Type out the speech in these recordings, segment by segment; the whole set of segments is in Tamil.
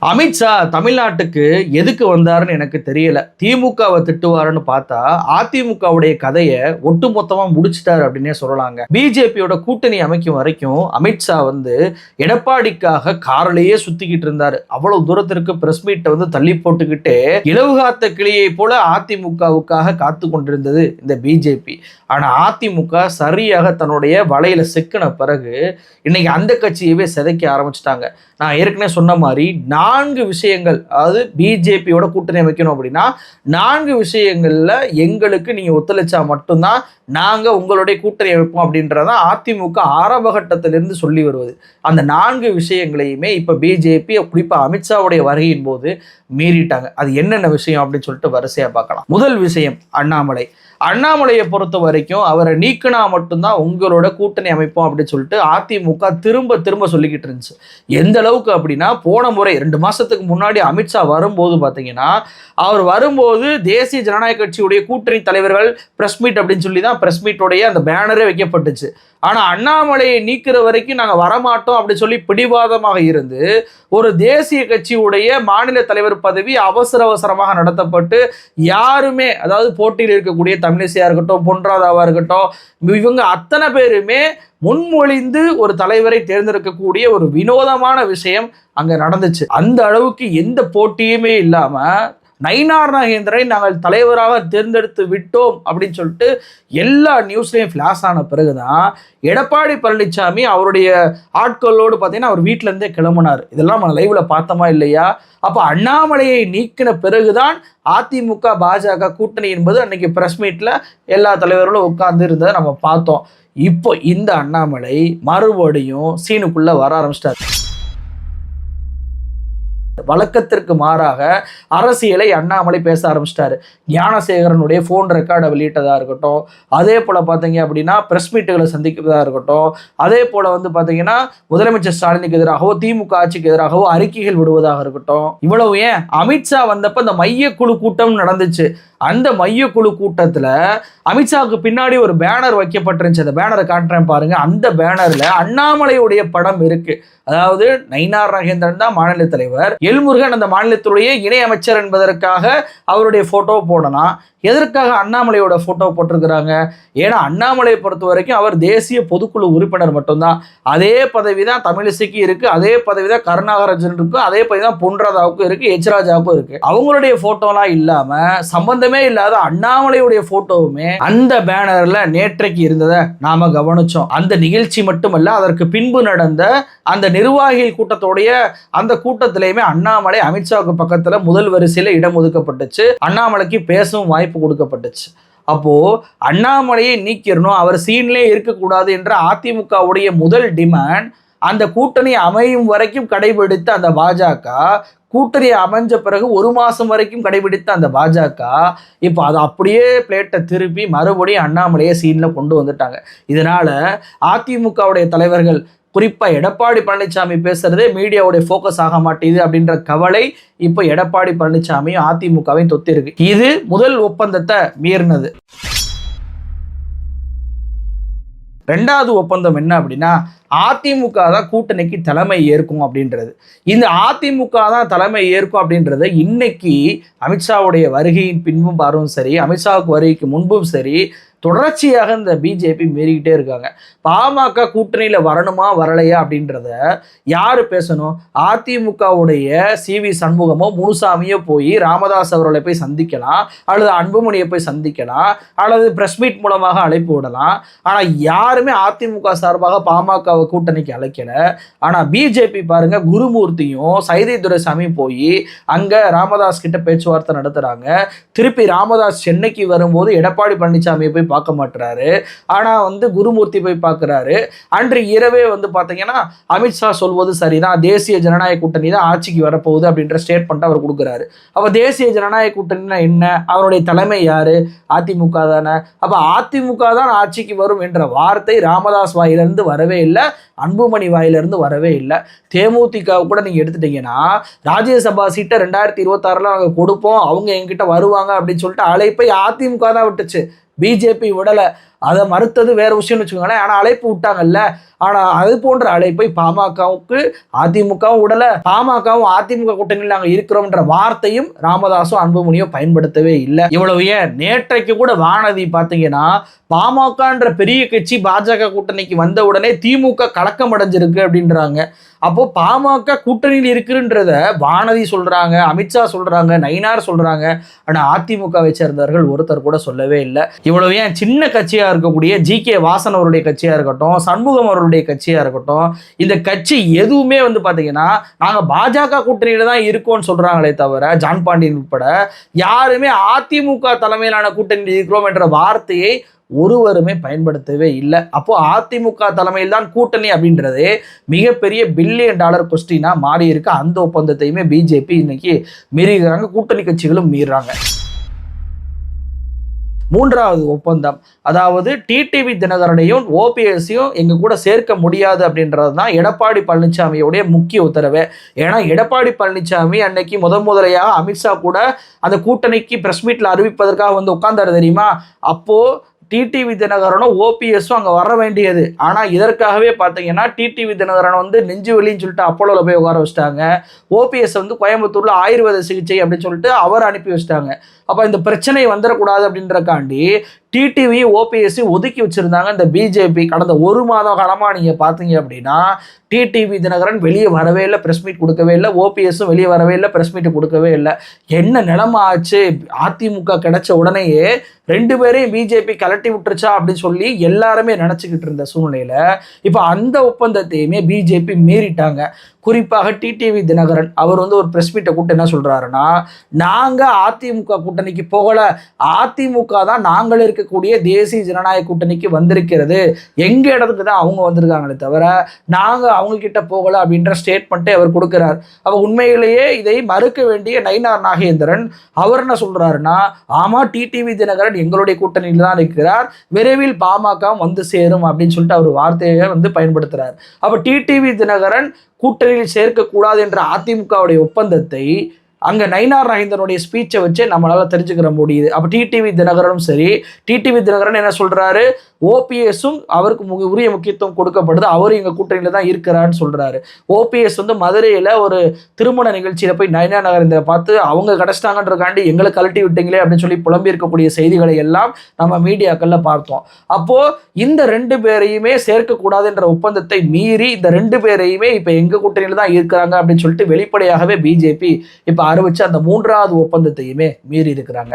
அமித்ஷா தமிழ்நாட்டுக்கு எதுக்கு வந்தாருன்னு எனக்கு தெரியல. திமுகவை திட்டுவாருன்னு பார்த்தா அதிமுகவுடைய கதையை ஒட்டுமொத்தமா முடிச்சிட்டாரு அப்படின்னே சொல்லலாங்க. பிஜேபியோட கூட்டணி அமைக்கும் வரைக்கும் அமித்ஷா எடப்பாடிக்காக காரிலேயே சுத்திக்கிட்டு இருந்தாரு. அவ்வளவு தூரத்திற்கு பிரஸ் மீட்டை தள்ளி போட்டுக்கிட்டே இலவுகாத்த கிளியை போல அதிமுகவுக்காக காத்து கொண்டிருந்தது இந்த பிஜேபி. ஆனா அதிமுக சரியாக தன்னுடைய வலையில சிக்கின பிறகு இன்னைக்கு அந்த கட்சியவே சிதைக்க ஆரம்பிச்சிட்டாங்க. நான் ஏற்கனவே சொன்ன மாதிரி 4 விஷயங்கள், அதாவது பிஜேபியோட கூட்டணி அமைக்கணும் அப்படின்னா 4 விஷயங்கள்ல எங்களுக்கு நீங்க ஒத்துழைச்சா மட்டும்தான் நாங்க உங்களுடைய கூட்டணி அமைப்போம் அப்படின்றதான் அதிமுக ஆரம்ப கட்டத்திலிருந்து சொல்லி வருவது. அந்த 4 விஷயங்களையுமே இப்ப பிஜேபி குறிப்பா அமித்ஷாவுடைய வருகையின் போது மீறிட்டாங்க. அது என்னென்ன விஷயம் அப்படின்னு சொல்லிட்டு வரிசையா பார்க்கலாம். முதல் விஷயம் அண்ணாமலையை பொறுத்த வரைக்கும் அவரை நீக்கினா மட்டும்தான் உங்களோட கூட்டணி அமைப்போம் அப்படின்னு சொல்லிட்டு அதிமுக திரும்ப திரும்ப சொல்லிக்கிட்டு இருந்துச்சு. எந்த அளவுக்கு அப்படின்னா, போன முறை 2 மாசத்துக்கு முன்னாடி அமித்ஷா வரும்போது பார்த்தீங்கன்னா, அவர் வரும்போது தேசிய ஜனநாயக கட்சியுடைய கூட்டணி தலைவர்கள் பிரஸ் மீட் அப்படின்னு சொல்லி தான் பிரஸ் மீட்டோடைய அந்த பேனரே வைக்கப்பட்டுச்சு. ஆனா அண்ணாமலையை நீக்கிற வரைக்கும் நாங்க வரமாட்டோம் அப்படின்னு சொல்லி பிடிவாதமாக இருந்து ஒரு தேசிய கட்சியுடைய மாநில தலைவர் பதவி அவசரமாக நடத்தப்பட்டு யாருமே, அதாவது போட்டியில் இருக்கக்கூடிய தமிழிசையா இருக்கட்டும், பொன்ராதாவா இருக்கட்டும், இவங்க அத்தனை பேருமே முன்மொழிந்து ஒரு தலைவரை தேர்ந்தெடுக்கக்கூடிய ஒரு வினோதமான விஷயம் அங்க நடந்துச்சு. அந்த அளவுக்கு எந்த போட்டியுமே இல்லாம நயினார் நாகேந்திரனை நாங்கள் தலைவராக தேர்ந்தெடுத்து விட்டோம் அப்படின்னு சொல்லிட்டு எல்லா நியூஸ்லையும் ஃபிளாஷ் ஆன பிறகுதான் எடப்பாடி பழனிசாமி அவருடைய ஆட்களோடு பார்த்தீங்கன்னா அவர் வீட்டில இருந்தே கிளம்பினார். இதெல்லாம் நம்ம லைவ்ல பார்த்தோமா இல்லையா? அப்போ அண்ணாமலையை நீக்கின பிறகுதான் அதிமுக பாஜக கூட்டணி என்பது அன்னைக்கு பிரஸ் மீட்ல எல்லா தலைவர்களும் உட்கார்ந்து இருந்ததை நம்ம பார்த்தோம். இப்போ இந்த அண்ணாமலை மறுபடியும் சீனுக்குள்ள வர ஆரம்பிச்சிட்டார். வழக்கத்திற்கு மாறாக அரசியலை அண்ணாமலை பேச ஆரம்பிச்சிட்டாரு. ஞானசேகரனுடைய போன் ரெக்கார்டை வெளியிட்டதா இருக்கட்டும், அதே போல பார்த்தீங்க அப்படின்னா பிரஸ் மீட்டுகளை சந்திக்கிறதா இருக்கட்டும், அதே போல பார்த்தீங்கன்னா முதலமைச்சர் ஸ்டாலினுக்கு எதிராகவோ திமுக ஆட்சிக்கு எதிராகவோ அறிக்கைகள் விடுவதாக இருக்கட்டும். இவ்வளவு ஏன், அமித்ஷா வந்தப்ப இந்த மையக்குழு கூட்டம் நடந்துச்சு. அந்த மையக்குழு கூட்டத்துல அமித்ஷாவுக்கு பின்னாடி ஒரு பேனர் வைக்கப்பட்டிருந்துச்சு. அந்த பேனரை காட்டுறேன் பாருங்க. அந்த பேனர்ல அண்ணாமலையுடைய படம் இருக்கு. அதாவது நயினார் நாகேந்திரன் தான் மாநில தலைவர், எல்முருகன் அந்த மாநிலத்துடைய இணை அமைச்சர் என்பதற்காக அவருடைய போட்டோ போடலாம். எதற்காக அண்ணாமலையோட போட்டோ போட்டிருக்கிறாங்க? ஏன்னா அண்ணாமலையை பொறுத்த வரைக்கும் அவர் தேசிய பொதுக்குழு உறுப்பினர் மட்டும்தான். அதே பதவி தான் தமிழிசைக்கு இருக்கு, அதே பதவி தான் கருணாகரன் இருக்கு, அதே பதவி தான் பொன்ராதாவுக்கும் இருக்கு, எச் ராஜாவுக்கும் இருக்கு. அவங்களுடைய போட்டோலாம் இல்லாம சம்பந்தமே இல்லாத அண்ணாமலையுடைய போட்டோவுமே அந்த பேனர்ல நேற்றைக்கு இருந்ததை நாம கவனிச்சோம். அந்த நிகழ்ச்சி மட்டுமல்ல, அதற்கு பின்பு நடந்த அந்த நிர்வாகிகள் கூட்டத்தோடைய அந்த கூட்டத்திலேயுமே அண்ணாமலை அமித்ஷாவுக்கு பக்கத்துல முதல் வரிசையில இடம் ஒதுக்கப்பட்டுச்சு. அண்ணாமலைக்கு பேசவும் வாய்ப்பு கொடுக்கப்பட்டுச்சு. அப்போ அண்ணாமலையை நீக்கிடணும், அவர் சீன்லே இருக்கக்கூடாது என்ற அதிமுகவுடைய முதல் டிமாண்ட் அந்த கூட்டணி அமையும் வரைக்கும் கடைபிடித்த அந்த பாஜக, கூட்டணி அமைஞ்ச பிறகு 1 மாசம் வரைக்கும் கடைபிடித்த அந்த பாஜக இப்போ அதை அப்படியே பிளேட்டை திருப்பி மறுபடியும் அண்ணாமலையை சீன்ல கொண்டு வந்துட்டாங்க. இதனால அதிமுகவுடைய தலைவர்கள் குறிப்பா எடப்பாடி பழனிசாமி பேசுறதே மீடியாவுடைய போக்கஸ் ஆக மாட்டேங்குது அப்படின்ற கவலை இப்போ எடப்பாடி பழனிசாமியும் அதிமுகவையும் தொத்தி இருக்கு. இது முதல் ஒப்பந்தத்தை மீறினது. 2வது ஒப்பந்தம் என்ன அப்படின்னா, அதிமுக தான் கூட்டணிக்கு தலைமை ஏற்கும் அப்படின்றது. இந்த அதிமுக தான் தலைமை ஏற்கும் அப்படின்றத இன்னைக்கு அமித்ஷாவுடைய வருகையின் பின்பும் பாரும் சரி, அமித்ஷாவுக்கு வருகைக்கு முன்பும் சரி, தொடர்ச்சியாக இந்த பிஜேபி மீறிக்கிட்டே இருக்காங்க. பாமக கூட்டணியில வரணுமா வரலையா அப்படின்றத யாரு பேசணும்? அதிமுகவுடைய CV சண்முகமோ முனுசாமியோ போய் ராமதாஸ் அவர்களை போய் சந்திக்கலாம், அல்லது அன்புமணியை போய் சந்திக்கலாம், அல்லது பிரஸ் மீட் மூலமாக அழைப்பு விடலாம். ஆனா யாருமே அதிமுக சார்பாக பாமக கூட்டணிக்கு அழைக்கல. ஆனா பிஜேபி பாருங்க, குருமூர்த்தியும் சைதை துரைசாமியும் போய் அங்க ராமதாஸ் கிட்ட பேச்சுவார்த்தை நடத்துறாங்க. திருப்பி ராமதாஸ் சென்னைக்கு வரும்போது எடப்பாடி பழனிசாமியை போய் பார்க்க மாட்டாரு. ஆனா குருமூர்த்தி போய் பார்க்கிறாரு. அன்று இரவே பாத்தீங்கன்னா அமித்ஷா சொல்வது சரிதான், தேசிய ஜனநாயக கூட்டணி தான் ஆட்சிக்கு வரப்போகுது அப்படின்ற ஸ்டேட்மெண்ட் அவர் கொடுக்கிறாரு. அப்ப தேசிய ஜனநாயக கூட்டணினா என்ன? அவருடைய தலைமை யாரு? அதிமுக தானே. அப்ப அதிமுக தான் ஆட்சிக்கு வரும் என்ற வார்த்தை ராமதாஸ் வாயிலிருந்து வரவே இல்லை, அன்புமணி வாயிலிருந்து வரவே இல்லை. தேமுதிக கூட நீங்க எடுத்துட்டீங்கன்னா ராஜ்யசபா சீட்டை 2026 நாங்க கொடுப்போம், அவங்க எங்கிட்ட வருவாங்க அப்படின்னு சொல்லிட்டு அழைப்பை அதிமுக தான் விட்டுச்சு, பிஜேபி விடல. அதை மறுத்தது வேற விஷயம்னு வச்சுக்கோங்களேன். ஆனா அழைப்பு விட்டாங்கல்ல, ஆனா அது போன்ற அழைப்பை பாமகவுக்கு அதிமுகவும் விடல, பாமகவும் அதிமுக கூட்டணியில் நாங்க இருக்கிறோம்ன்ற வார்த்தையும் ராமதாசும் அன்புமணியும் பயன்படுத்தவே இல்லை. இவ்வளவு ஏன் நேற்றைக்கு கூட வானதி பாத்தீங்கன்னா பாமகன்ற பெரிய கட்சி பாஜக கூட்டணிக்கு வந்த உடனே திமுக கலக்கம் அடைஞ்சிருக்கு அப்படின்றாங்க. அப்போ பாமக கூட்டணியில் இருக்குன்றத வானதி சொல்றாங்க, அமித்ஷா சொல்றாங்க, நயினார் சொல்றாங்க. ஆனா அதிமுகவை சேர்ந்தவர்கள் ஒருத்தர் கூட சொல்லவே இல்லை. இவ்வளவு ஏன் சின்ன கட்சியா இருக்கக்கூடிய ஜி.கே. வாசன் அவருடைய கட்சியா இருக்கட்டும், சண்முகம் அவருடைய கட்சியா இருக்கட்டும், இந்த கட்சி எதுவுமே பாத்தீங்கன்னா நாங்க பாஜக கூட்டணியில தான் இருக்கோம்னு சொல்றாங்களே தவிர, ஜான் பாண்டியன் உட்பட யாருமே அதிமுக தலைமையிலான கூட்டணியில் இருக்கிறோம் என்ற வார்த்தையை ஒருவருமே பயன்படுத்தவே இல்லை. அப்போ அதிமுக தலைமையில் தான் கூட்டணி அப்படின்றது மிகப்பெரிய $1 பில்லியன் கொஸ்டினா மாறி இருக்கு. அந்த ஒப்பந்தத்தையுமே பிஜேபி இன்னைக்கு மீறுகிறாங்க, கூட்டணி கட்சிகளும் மீறாங்க. மூன்றாவது ஒப்பந்தம், அதாவது டிடிவி தினகரனையும் ஓபிஎஸ்ஸையும் எங்க கூட சேர்க்க முடியாது அப்படின்றது தான் எடப்பாடி பழனிசாமியோடைய முக்கிய உத்தரவு. ஏன்னா எடப்பாடி பழனிசாமி அன்னைக்கு முதலையாக அமித்ஷா கூட அந்த கூட்டணிக்கு பிரஸ் மீட்ல அறிவிப்பதற்காக உட்கார்ந்தாரு தெரியுமா. அப்போ டிடிவி தினகரனும் ஓபிஎஸும் அங்கே வர வேண்டியது. ஆனால் இதற்காகவே பார்த்தீங்கன்னா டிடிவி தினகரன் நெஞ்சு வெளின்னு சொல்லிட்டு அப்போலோவில் போய் உட்கார வச்சுட்டாங்க. ஓபிஎஸ் கோயம்புத்தூரில் ஆயுர்வேத சிகிச்சை அப்படின்னு சொல்லிட்டு அவர் அனுப்பி வச்சுட்டாங்க. அப்போ இந்த பிரச்சனை வந்துடக்கூடாது அப்படின்றக்காண்டி டிடிவி ஓபிஎஸ்சி ஒதுக்கி வச்சிருந்தாங்க இந்த பிஜேபி. கடந்த 1 மாத காலமாக நீங்கள் பார்த்தீங்க அப்படின்னா டிடிவி தினகரன் வெளியே வரவே இல்லை, ப்ரெஸ் மீட் கொடுக்கவே இல்லை. ஓபிஎஸும் வெளியே வரவே இல்லை, ப்ரெஸ் மீட் கொடுக்கவே இல்லை. என்ன நிலைமை ஆச்சு? அதிமுக கிடைச்ச உடனேயே 2 பேரையும் பிஜேபி கலட்டி விட்டுருச்சா அப்படின்னு சொல்லி எல்லாருமே நினச்சிக்கிட்டு இருந்த சூழ்நிலையில் இப்போ அந்த ஒப்பந்தத்தையுமே பிஜேபி மீறிட்டாங்க. குறிப்பாக டிடிவி தினகரன் அவர் ஒரு ப்ரெஸ் மீட்டை கூட்ட என்ன சொல்றாருன்னா, நாங்கள் அதிமுக கூட்டணிக்கு போகல, அதிமுக தான் நாங்கள் இருக்கக்கூடிய தேசிய ஜனநாயக கூட்டணிக்கு வந்திருக்கிறது, எங்க இடத்துக்கு தான் அவங்க வந்திருக்காங்களே தவிர நாங்கள் அவங்க கிட்ட போகல அப்படின்ற ஸ்டேட்மெண்ட்டை அவர் கொடுக்கிறார். அப்போ உண்மையிலேயே இதை மறுக்க வேண்டிய நயினார் நாகேந்திரன் அவர் என்ன சொல்றாருன்னா, ஆமா டிடிவி தினகரன் எங்களுடைய கூட்டணியில் தான் இருக்கிறார், விரைவில் பாமக சேரும் அப்படின்னு சொல்லிட்டு அவர் வார்த்தையை பயன்படுத்துறார். அப்போ டிடிவி தினகரன் கூட்டணியில் சேர்க்கக்கூடாது என்ற அதிமுகவுடைய ஒப்பந்தத்தை அங்கே நயினார் நாகேந்திரனுடைய ஸ்பீச்சை வச்சு நம்மளால தெரிஞ்சுக்கிற முடியுது. அப்போ டிடிவி தினகரனும் சரி, டிடிவி தினகரன் என்ன சொல்றாரு, ஓபிஎஸும் அவருக்கு உரிய முக்கியத்துவம் கொடுக்கப்படுது, அவரும் எங்கள் கூட்டணியில் தான் இருக்கிறான்னு சொல்றாரு. ஓபிஎஸ் மதுரையில் ஒரு திருமண நிகழ்ச்சியில் போய் நயினார் நாகேந்திரனை பார்த்து அவங்க கிடச்சிட்டாங்கன்றக்காண்டி எங்களை கழட்டி விட்டீங்களே அப்படின்னு சொல்லி புலம்பி இருக்கக்கூடிய செய்திகளை எல்லாம் நம்ம மீடியாக்களில் பார்த்தோம். அப்போ இந்த 2 பேரையுமே சேர்க்கக்கூடாதுன்ற ஒப்பந்தத்தை மீறி இந்த 2 பேரையுமே இப்போ எங்கள் கூட்டணியில் தான் இருக்கிறாங்க அப்படின்னு சொல்லிட்டு வெளிப்படையாகவே பிஜேபி இப்போ அறிவிச்சு அந்த 3வது ஒப்பந்தத்தையுமே மீறி இருக்கிறாங்க.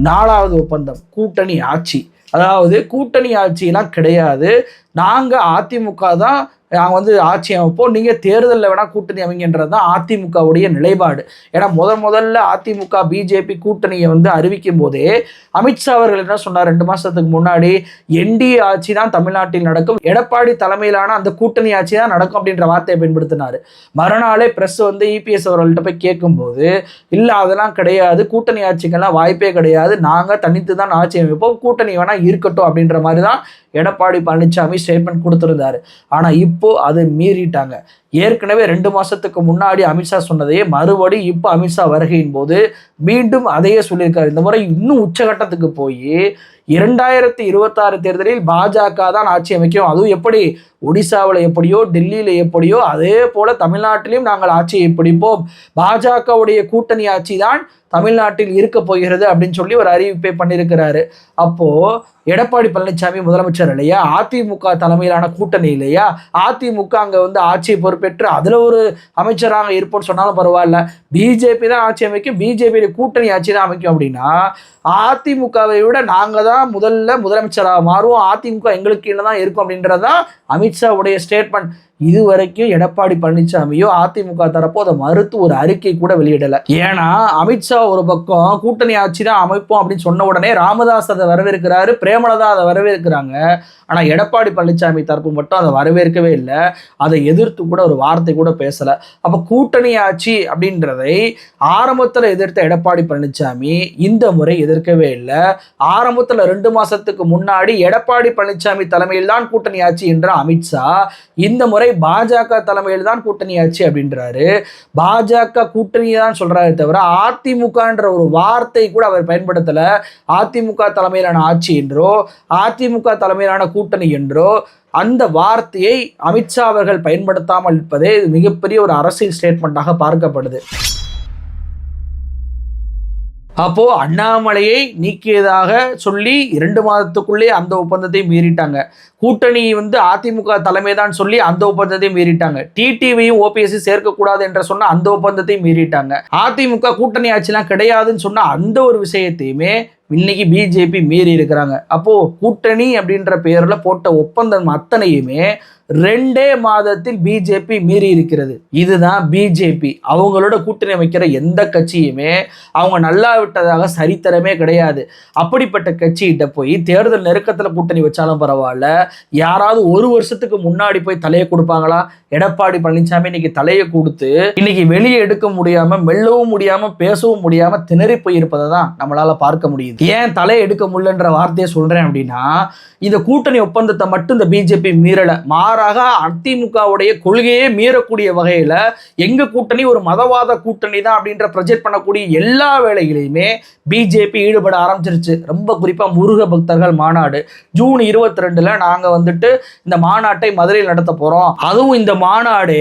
4வது ஒப்பந்தம் கூட்டணி ஆட்சி. அதாவது கூட்டணி ஆட்சியெல்லாம் கிடையாது, நாங்கள் அதிமுக தான் நாங்கள் ஆட்சி அமைப்போம், நீங்கள் தேர்தலில் வேணால் கூட்டணி அமைங்கன்றது தான் அதிமுகவுடைய நிலைப்பாடு. ஏன்னா முதல்ல அதிமுக பிஜேபி கூட்டணியை அறிவிக்கும் போதே அமித்ஷா அவர்கள் என்ன சொன்னார், 2 மாதத்துக்கு முன்னாடி என்டிஏ ஆட்சி தான் தமிழ்நாட்டில் நடக்கும், எடப்பாடி தலைமையிலான அந்த கூட்டணி ஆட்சி தான் நடக்கும் அப்படின்ற வார்த்தையை பயன்படுத்தினார். மறுநாளே பிரஸ் இபிஎஸ் அவர்கள்ட்ட போய் கேட்கும்போது, இல்லை அதெல்லாம் கிடையாது, கூட்டணி ஆட்சிக்கெல்லாம் வாய்ப்பே கிடையாது, நாங்கள் தனித்து தான் ஆட்சி அமைப்போம், கூட்டணி வேணால் இருக்கட்டும் அப்படின்ற மாதிரி தான் எடப்பாடி பழனிசாமி ஸ்டேட்மெண்ட் கொடுத்திருந்தாரு. ஆனா இப்போ அதை மீறிட்டாங்க. ஏற்கனவே 2 மாசத்துக்கு முன்னாடி அமித்ஷா சொன்னதையே மறுபடி இப்போ அமித்ஷா வருகையின் போது மீண்டும் அதையே சொல்லியிருக்காரு. இந்த முறை இன்னும் உச்சகட்டத்துக்கு போய் 2026 தேர்தலில் பாஜக தான் ஆட்சி அமைக்கும், அதுவும் எப்படி ஒடிசாவில் எப்படியோ டெல்லியில் எப்படியோ அதே போல தமிழ்நாட்டிலும் நாங்கள் ஆட்சியை பிடிப்போம், பாஜகவுடைய கூட்டணி ஆட்சி தான் தமிழ்நாட்டில் இருக்க போகிறது அப்படின்னு சொல்லி ஒரு அறிவிப்பை பண்ணியிருக்கிறாரு. அப்போ எடப்பாடி பழனிசாமி முதலமைச்சர் இல்லையா, அதிமுக தலைமையிலான கூட்டணி இல்லையா, அதிமுக அங்கே ஆட்சியை பொறுப்பேற்று அதில் ஒரு அமைச்சராக இருப்போம்னு சொன்னாலும் பரவாயில்ல, பிஜேபி தான் ஆட்சி அமைக்கும், பிஜேபி கூட்டணி ஆட்சி தான் அமைக்கும் அப்படின்னா அதிமுகவை விட நாங்கள் தான் முதலமைச்சராக மாறுவோம், அதிமுக எங்களுக்கு கீழே தான் இருக்கும் அப்படின்றதான் அமித்ஷாவுடைய ஸ்டேட்மெண்ட். இதுவரைக்கும் எடப்பாடி பழனிசாமியோ அதிமுக தரப்போ அதை மறுத்து ஒரு அறிக்கை கூட வெளியிடலை. ஏன்னா அமித்ஷா ஒரு பக்கம் கூட்டணி ஆட்சி தான் அமைப்போம் அப்படின்னு சொன்ன உடனே ராமதாஸ் அதை வரவேற்கிறாரு, பிரேமலதா அதை வரவேற்கிறாங்க. ஆனால் எடப்பாடி பழனிசாமி தரப்பு மட்டும் அதை வரவேற்கவே இல்லை, அதை எதிர்த்து கூட ஒரு வார்த்தை கூட பேசலை. அப்போ கூட்டணி ஆட்சி அப்படின்றதை ஆரம்பத்தில் எதிர்த்த எடப்பாடி பழனிசாமி இந்த முறை எதிர்க்கவே இல்லை. ஆரம்பத்தில் 2 மாதத்துக்கு முன்னாடி எடப்பாடி பழனிசாமி தலைமையில் தான் கூட்டணி ஆட்சி என்ற அமித்ஷா இந்த முறை ஒருமுறை பாஜக தலைமையில் தான் கூட்டணி ஆச்சு அப்படின்றாரு. பாஜக கூட்டணி தான் சொல்றாரு தவிர அதிமுகன்ற ஒரு வார்த்தை கூட அவர் பயன்படுத்தல. அதிமுக தலைமையிலான ஆட்சி என்றோ அதிமுக தலைமையிலான கூட்டணி என்றோ அந்த வார்த்தையை அமித்ஷா அவர்கள் பயன்படுத்தாமல் இருப்பதே மிகப்பெரிய ஒரு அரசியல் ஸ்டேட்மெண்டாக பார்க்கப்படுது. அப்போ அண்ணாமலையை நீக்கியதாக சொல்லி 2 மாதத்துக்குள்ளே அந்த ஒப்பந்தத்தை மீறிட்டாங்க. கூட்டணி அதிமுக தலைமை தான் சொல்லி அந்த ஒப்பந்தத்தை மீறிட்டாங்க. டிடிவியும் ஓபிஎஸ் சேர்க்கக்கூடாது என்ற சொன்ன அந்த ஒப்பந்தத்தை மீறிட்டாங்க. அதிமுக கூட்டணி ஆட்சிலாம் கிடையாதுன்னு சொன்ன அந்த ஒரு விஷயத்தையுமே இன்னைக்கு பிஜேபி மீறி இருக்கிறாங்க. அப்போ கூட்டணி அப்படின்ற பெயர்ல போட்ட ஒப்பந்தம் அத்தனையுமே 2 மாதத்தில் பிஜேபி மீறி இருக்கிறது. இதுதான் பிஜேபி. அவங்களோட கூட்டணி அமைக்கிற எந்த கட்சியுமே அவங்க நல்லா விட்டதாக சரித்திரமே கிடையாது. அப்படிப்பட்ட கட்சிகிட்ட போய் தேர்தல் நெருக்கத்தில் கூட்டணி வச்சாலும் பரவாயில்ல, யாராவது 1 வருஷத்துக்கு முன்னாடி போய் தலையை கொடுப்பாங்களா? எடப்பாடி பழனிசாமி இன்னைக்கு தலையை கொடுத்து இன்னைக்கு வெளியே எடுக்க முடியாம, மெல்லவும் முடியாம, பேசவும் முடியாம திணறி போயிருப்பதை தான் நம்மளால பார்க்க முடியுது. ஏன் தலையை எடுக்க முடியலன்ற வார்த்தையை சொல்றேன் அப்படின்னா, இந்த கூட்டணி ஒப்பந்தத்தை மட்டும் இந்த பிஜேபி மீறல, மாறாக அதிமுகவுடைய கொள்கையே மீறக்கூடிய வகையில எங்க கூட்டணி ஒரு மதவாத கூட்டணி தான் அப்படின்ற ப்ரொஜெக்ட் பண்ணக்கூடிய எல்லா வேலைகளையுமே பிஜேபி ஈடுபட ஆரம்பிச்சிருச்சு. ரொம்ப குறிப்பா முருக பக்தர்கள் மாநாடு ஜூன் 22 நாங்க இந்த மாநாட்டை மதுரையில் நடத்த போறோம். அதுவும் இந்த மாநாடு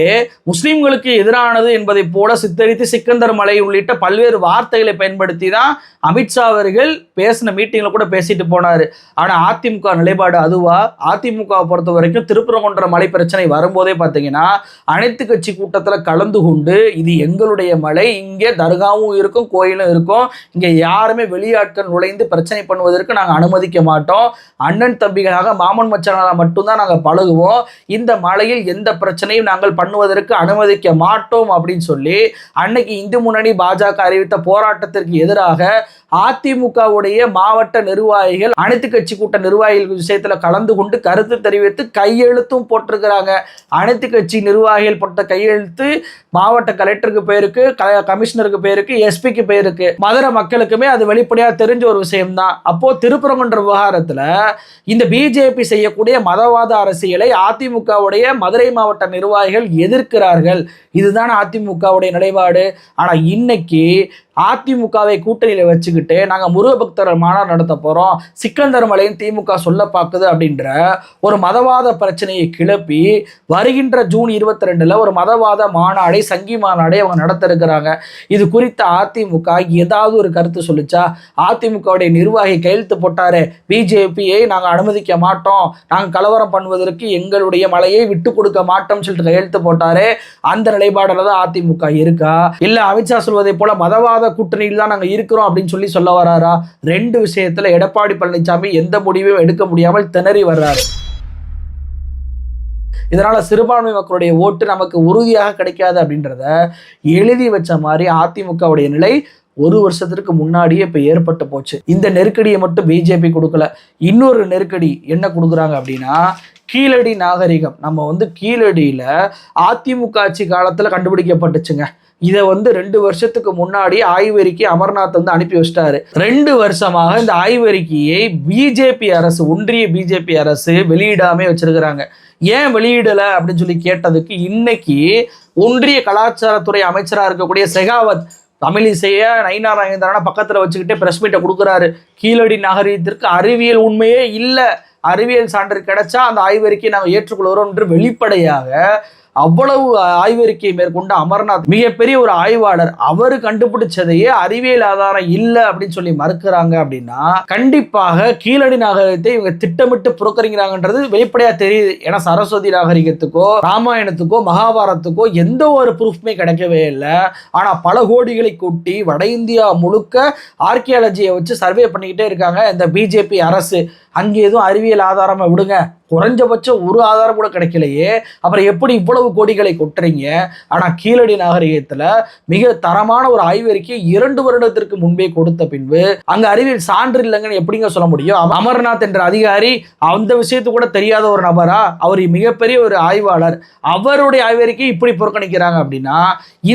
முஸ்லிம்களுக்கு எதிரானது என்பதை போல சித்தரித்து சிக்கந்தர் மலை உள்ளிட்ட பல்வேறு வார்த்தைகளை பயன்படுத்தி தான் அமித்ஷா அவர்கள் பேசின மீட்டிங்ல கூட பேசிட்டு போனாரு. ஆனா அதிமுக நிலைப்பாடு அதுவா? அதிமுக பொறுத்த வரைக்கும் திருப்பரங்குன்றம் மலை பிரச்சனை வரும்போதே பாத்தீங்கன்னா அனைத்து கட்சி கூட்டத்துல கலந்து கொண்டு இது எங்களுடைய மலை, இங்கே தர்காவும் இருக்கும், கோயிலும் இருக்கும், இங்க யாருமே வெளியாட்கள் நுழைந்து பிரச்சனை பண்ணுவதற்கு நாங்க அனுமதிக்க மாட்டோம், அண்ணன் தம்பிகளாக மாமன் மச்சானால மட்டும்தான் நாங்க பழகுவோம், இந்த மலையில் எந்த பிரச்சனையும் நாங்கள் பண்ணுவதற்கு அனுமதிக்க மாட்டோம் அப்படின்னு சொல்லி அன்னைக்கு இந்து முன்னணி பாஜக அறிவித்த போராட்டத்திற்கு எதிராக அதிமுகவுடைய மாவட்ட நிர்வாகிகள் அனைத்து கட்சி கூட்ட நிர்வாகிகள் விஷயத்துல கலந்து கொண்டு கருத்து தெரிவித்து கையெழுத்தும் போட்டிருக்கிறாங்க. அனைத்து கட்சி நிர்வாகிகள் போட்ட கையெழுத்து மாவட்ட கலெக்டருக்கு போயிருக்கு, கமிஷனருக்கு போயிருக்கு, எஸ்பிக்கு போயிருக்கு. மதுரை மக்களுக்குமே அது வெளிப்படையா தெரிஞ்ச ஒரு விஷயம்தான். அப்போ திருப்பரங்குன்ற விவகாரத்துல இந்த பிஜேபி செய்யக்கூடிய மதவாத அரசியலை அதிமுகவுடைய மதுரை மாவட்ட நிர்வாகிகள் எதிர்க்கிறார்கள். இதுதான் அதிமுகவுடைய நிலைப்பாடு. ஆனா இன்னைக்கு அதிமுகவை கூட்டணியில வச்சுக்கிட்டு நாங்க முருக பக்தர்கள் மாநாடு நடத்த போறோம், சிக்கந்தர் மலையின் திமுக சொல்ல பார்க்குது அப்படின்ற ஒரு மதவாத பிரச்சனையை கிளப்பி வருகின்ற ஜூன் 22 ஒரு மதவாத மாநாடை, சங்கி மாநாடை அவங்க நடத்த இருக்கிறாங்க. இது குறித்த அதிமுக ஏதாவது ஒரு கருத்து சொல்லிச்சா? அதிமுகவுடைய நிர்வாகி கையெழுத்து போட்டாரு, பிஜேபியை நாங்க அனுமதிக்க மாட்டோம், நாங்க கலவரம் பண்ணுவதற்கு எங்களுடைய மலையை விட்டு கொடுக்க மாட்டோம் சொல்லிட்டு கையெழுத்து போட்டாரு. அந்த நிலைப்பாடுல தான் அதிமுக இருக்கா? இல்ல அமித்ஷா சொல்வதை போல மதவாத கூட்டணியில் தான் நாங்க இருக்கிறோம் அப்படின்னு சொல்ல வராரா? 2 விஷயத்துல எடப்பாடி பழனிசாமி எந்த முடிவையும் எடுக்க முடியாமல் திணறி வர்றாரு. இதனால சிறுபான்மை மக்களுடைய ஓட்டு நமக்கு உறுதியாக கிடைக்காது அப்படின்றத எழுதி வச்ச மாதிரி அதிமுகவுடைய நிலை 1 வருஷத்திற்கு முன்னாடியே இப்ப ஏற்பட்டு போச்சு. இந்த நெருக்கடியை மட்டும் பிஜேபி கொடுக்கல, இன்னொரு நெருக்கடி என்ன கொடுக்குறாங்க அப்படின்னா கீழடி நாகரிகம். நம்ம கீழடியில அதிமுக ஆட்சி காலத்துல கண்டுபிடிக்கப்பட்டுச்சுங்க. இதை 2 வருஷத்துக்கு முன்னாடி ஆய்வறிக்கை அமர்நாத் அனுப்பி வச்சிட்டாரு. 2 வருஷமாக இந்த ஆய்வறிக்கையை பிஜேபி அரசு, ஒன்றிய பிஜேபி அரசு வெளியிடாம வச்சிருக்கிறாங்க. ஏன் வெளியிடல அப்படின்னு சொல்லி கேட்டதுக்கு இன்னைக்கு ஒன்றிய கலாச்சாரத்துறை அமைச்சராக இருக்கக்கூடிய செகாவத் தமிழிசைய நயினா நாகேந்திரனை பக்கத்துல வச்சுக்கிட்டே பிரஸ் மீட்டை கொடுக்குறாரு. கீழடி நாகரிகத்திற்கு அறிவியல் உண்மையே இல்லை, அறிவியல் சான்று கிடைச்சா அந்த ஆய்வறிக்கையை நாங்கள் ஏற்றுக்கொள்கிறோம் என்று வெளிப்படையாக அவ்வளவு ஆய்வறிக்கை மேற்கொண்ட அமர்நாத் மிகப்பெரிய ஒரு ஆய்வாளர், அவரு கண்டுபிடிச்சதையே அறிவியல் ஆதாரம் இல்லை அப்படின்னு சொல்லி மறுக்கிறாங்க. அப்படின்னா கண்டிப்பாக கீழடி நாகரிகத்தை இவங்க திட்டமிட்டு புறக்கணிக்கிறாங்கன்றது வெளிப்படையா தெரியுது. ஏன்னா சரஸ்வதி நாகரிகத்துக்கோ ராமாயணத்துக்கோ மகாபாரத்துக்கோ எந்த ஒரு ப்ரூஃப்மே கிடைக்கவே இல்லை. ஆனா பல கோடிகளை கூட்டி வட இந்தியா முழுக்க ஆர்கியாலஜியை வச்சு சர்வே பண்ணிக்கிட்டே இருக்காங்க இந்த பிஜேபி அரசு. அங்கே எதுவும் அறிவியல் ஆதாரமா விடுங்க, குறைஞ்சபட்சம் ஒரு ஆதாரம் கூட கிடைக்கலையே, அப்புறம் எப்படி இவ்வளவு கோடிகளை கொட்டுறீங்க? ஆனா கீழடி நாகரிகத்துல மிக தரமான ஒரு ஆய்வறிக்கை 2 வருடத்திற்கு முன்பே கொடுத்த பின்பு அங்க அறிவியல் சான்று இல்லைங்கன்னு எப்படிங்க சொல்ல முடியும்? அமர்நாத் என்ற அதிகாரி அந்த விஷயத்து கூட தெரியாத ஒரு நபரா? அவர் மிகப்பெரிய ஒரு ஆய்வாளர், அவருடைய ஆய்வறிக்கை இப்படி புறக்கணிக்கிறாங்க அப்படின்னா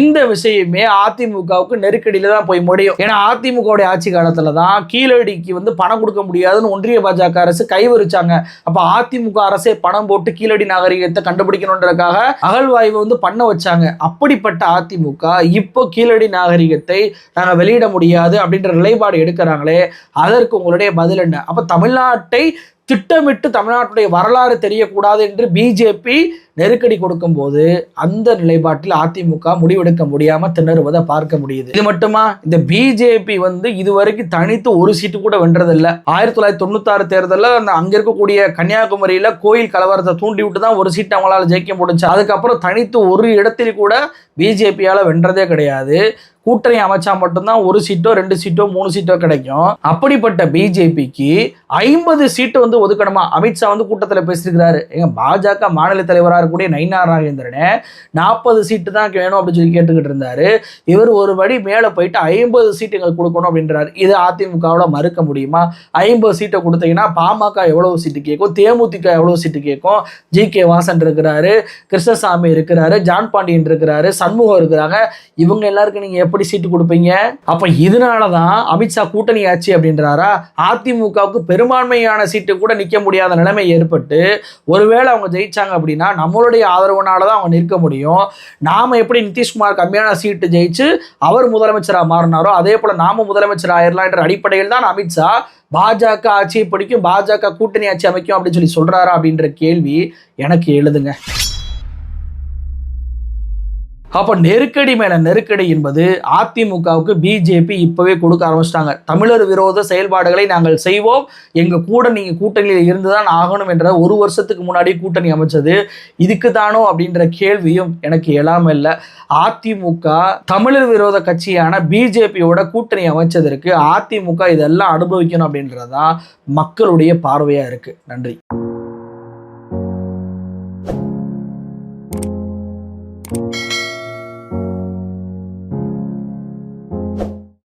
இந்த விஷயமே அதிமுகவுக்கு நெருக்கடியில தான் போய் முடியும். ஏன்னா அதிமுகவுடைய ஆட்சி காலத்துல தான் கீழடிக்கு பணம் கொடுக்க முடியாதுன்னு ஒன்றிய பாஜக பாஜக அரசு கைவரிச்சாங்க. அப்ப அதிமுக அரசே பணம் போட்டு கீழடி நாகரிகத்தை கண்டுபிடிக்கணுன்றதுக்காக அகழ்வாய்வு பண்ண வச்சாங்க. அப்படிப்பட்ட அதிமுக இப்போ கீழடி நாகரிகத்தை நாங்க வெளியிட முடியாது அப்படின்ற நிலைப்பாடு எடுக்கிறாங்களே, அதற்கு உங்களுடைய பதில் என்ன? அப்ப தமிழ்நாட்டை திட்டமிட்டு தமிழ்நாட்டுடைய வரலாறு தெரியக்கூடாது என்று பிஜேபி நெருக்கடி கொடுக்கும் போது அந்த நிலைப்பாட்டில் அதிமுக முடிவெடுக்க முடியாம திணறுவதை பார்க்க முடியுது. இது மட்டுமா, இந்த பிஜேபி இதுவரைக்கும் தனித்து ஒரு சீட்டு கூட வென்றதில்லை. 1996 தேர்தலில் அங்க இருக்கக்கூடிய கன்னியாகுமரியில கோயில் கலவரத்தை தூண்டி விட்டு தான் ஒரு சீட்டு அவங்களால ஜெயிக்க முடிஞ்சு. அதுக்கப்புறம் தனித்து ஒரு இடத்தில் கூட பிஜேபியால வென்றதே கிடையாது. கூட்டணி அமைச்சா மட்டும்தான் ஒரு சீட்டோ 2 சீட்டோ 3 சீட்டோ கிடைக்கும். அப்படிப்பட்ட பிஜேபிக்கு 50 சீட்டு ஒதுக்கணுமா? அமித்ஷா கூட்டத்தில் பேசியிருக்கிறாரு. எங்க பாஜக மாநில தலைவராக இருக்கக்கூடிய நயினார் நாகேந்திரனே 40 சீட்டு தான் வேணும் அப்படின்னு சொல்லி கேட்டுக்கிட்டு இருந்தாரு. இவர் ஒரு படி மேலே போயிட்டு 50 சீட்டு எங்களுக்கு கொடுக்கணும் அப்படின்றாரு. இது அதிமுகவோட மறுக்க முடியுமா? 50 சீட்டை கொடுத்தீங்கன்னா பாமக எவ்வளவு சீட்டு கேட்கும், தேமுதிக எவ்வளவு சீட்டு கேட்கும்? ஜி.கே. வாசன் இருக்கிறாரு, கிருஷ்ணசாமி இருக்கிறாரு, ஜான் பாண்டியன் இருக்கிறாரு, சண்முகம் இருக்கிறாங்க. இவங்க எல்லாருக்கும் நீங்க எப்படி சீட்டு கொடுப்பீங்க? அப்ப இதனாலதான் அமித்ஷா கூட்டணி ஆட்சி அப்படின்றாரா? அதிமுகவுக்கு பெரும்பான்மையான சீட்டு கூட நிக்க முடியாத நிலைமை ஏற்பட்டு ஒருவேளை அவங்க ஜெயிச்சாங்க அப்படின்னா நம்மளுடைய ஆதரவுனாலதான் அவங்க நிற்க முடியும். நாம எப்படி நிதிஷ்குமார் கம்மியான சீட்டு ஜெயிச்சு அவர் முதலமைச்சராக மாறினாரோ அதே போல நாம முதலமைச்சர் ஆயிரலாம் என்ற அடிப்படையில் தான் அமித்ஷா பாஜக ஆட்சியை பிடிக்கும், பாஜக கூட்டணி ஆட்சி அமைக்கும் அப்படின்னு சொல்றாரா அப்படின்ற கேள்வி எனக்கு எழுதுங்க. அப்ப நெருக்கடி மேல நெருக்கடி என்பது அதிமுகவுக்கு பிஜேபி இப்பவே கொடுக்க ஆரம்பிச்சிட்டாங்க. தமிழர் விரோத செயல்பாடுகளை நாங்கள் செய்வோம், எங்க கூட நீங்க கூட்டணியில் இருந்துதான் ஆகணும் என்ற ஒரு வருஷத்துக்கு முன்னாடி கூட்டணி அமைச்சது இதுக்கு தானோ அப்படின்ற கேள்வியும் எனக்கு எழாம இல்லை. அதிமுக தமிழர் விரோத கட்சியான பிஜேபியோட கூட்டணி அமைச்சதற்கு அதிமுக இதெல்லாம் அனுபவிக்கணும் அப்படின்றதான் மக்களுடைய பார்வையா இருக்கு. நன்றி.